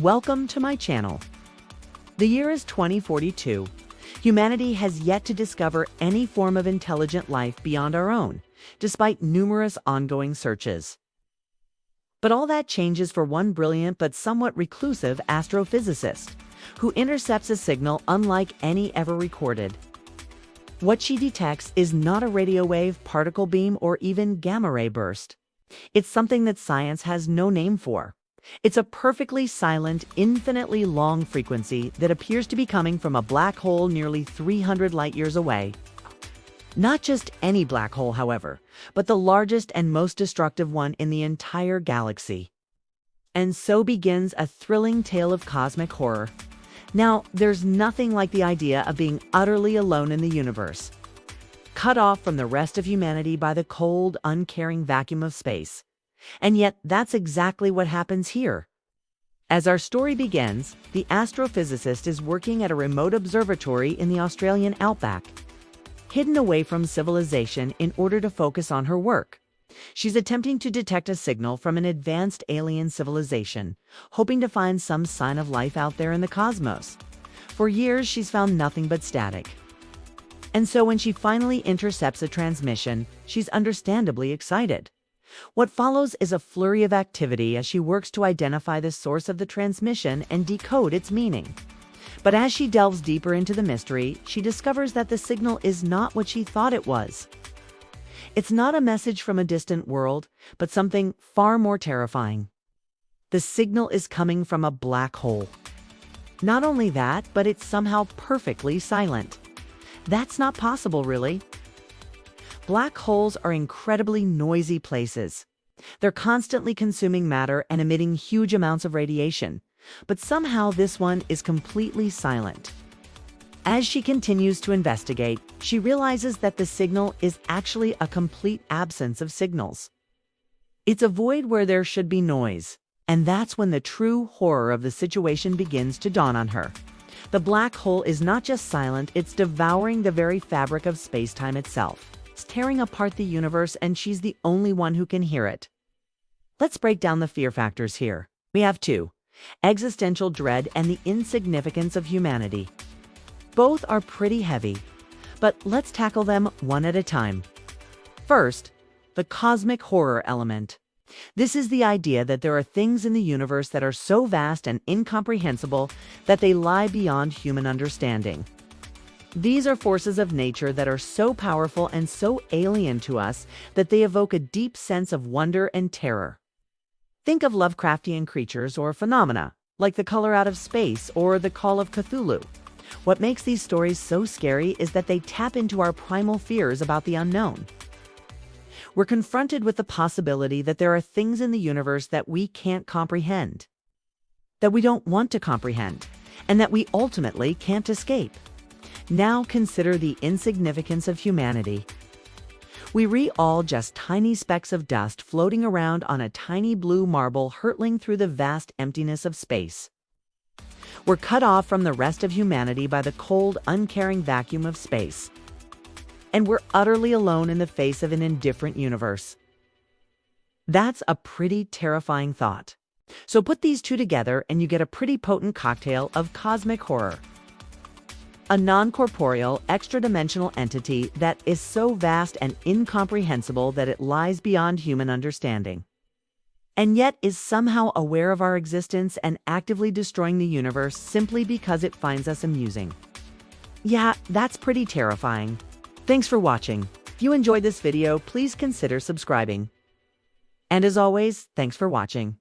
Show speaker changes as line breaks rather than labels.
Welcome to my channel. The year is 2042. Humanity has yet to discover any form of intelligent life beyond our own, despite numerous ongoing searches. But all that changes for one brilliant but somewhat reclusive astrophysicist, who intercepts a signal unlike any ever recorded. What she detects is not a radio wave, particle beam, or even gamma ray burst. It's something that science has no name for. It's a perfectly silent, infinitely long frequency that appears to be coming from a black hole nearly 300 light-years away. Not just any black hole, however, but the largest and most destructive one in the entire galaxy. And so begins a thrilling tale of cosmic horror. Now, there's nothing like the idea of being utterly alone in the universe, cut off from the rest of humanity by the cold, uncaring vacuum of space. And yet, that's exactly what happens here. As our story begins, the astrophysicist is working at a remote observatory in the Australian outback, hidden away from civilization in order to focus on her work. She's attempting to detect a signal from an advanced alien civilization, hoping to find some sign of life out there in the cosmos. For years, she's found nothing but static. And so when she finally intercepts a transmission, she's understandably excited. What follows is a flurry of activity as she works to identify the source of the transmission and decode its meaning. But as she delves deeper into the mystery, she discovers that the signal is not what she thought it was. It's not a message from a distant world, but something far more terrifying. The signal is coming from a black hole. Not only that, but it's somehow perfectly silent. That's not possible, really. Black holes are incredibly noisy places. They're constantly consuming matter and emitting huge amounts of radiation, but somehow this one is completely silent. As she continues to investigate, she realizes that the signal is actually a complete absence of signals. It's a void where there should be noise, and that's when the true horror of the situation begins to dawn on her. The black hole is not just silent, it's devouring the very fabric of space-time itself. It's tearing apart the universe, and she's the only one who can hear it. Let's break down the fear factors here. We have two: existential dread and the insignificance of humanity. Both are pretty heavy, but let's tackle them one at a time. First, the cosmic horror element. This is the idea that there are things in the universe that are so vast and incomprehensible that they lie beyond human understanding. These are forces of nature that are so powerful and so alien to us that they evoke a deep sense of wonder and terror. Think of Lovecraftian creatures or phenomena, like the color out of space or the call of Cthulhu. What makes these stories so scary is that they tap into our primal fears about the unknown. We're confronted with the possibility that there are things in the universe that we can't comprehend, that we don't want to comprehend, and that we ultimately can't escape. Now consider the insignificance of humanity. We're all just tiny specks of dust floating around on a tiny blue marble hurtling through the vast emptiness of space. We're cut off from the rest of humanity by the cold, uncaring vacuum of space. And we're utterly alone in the face of an indifferent universe. That's a pretty terrifying thought. So put these two together and you get a pretty potent cocktail of cosmic horror. A non-corporeal, extra-dimensional entity that is so vast and incomprehensible that it lies beyond human understanding, and yet is somehow aware of our existence and actively destroying the universe simply because it finds us amusing. Yeah, that's pretty terrifying. Thanks for watching. If you enjoyed this video, please consider subscribing. And as always, thanks for watching.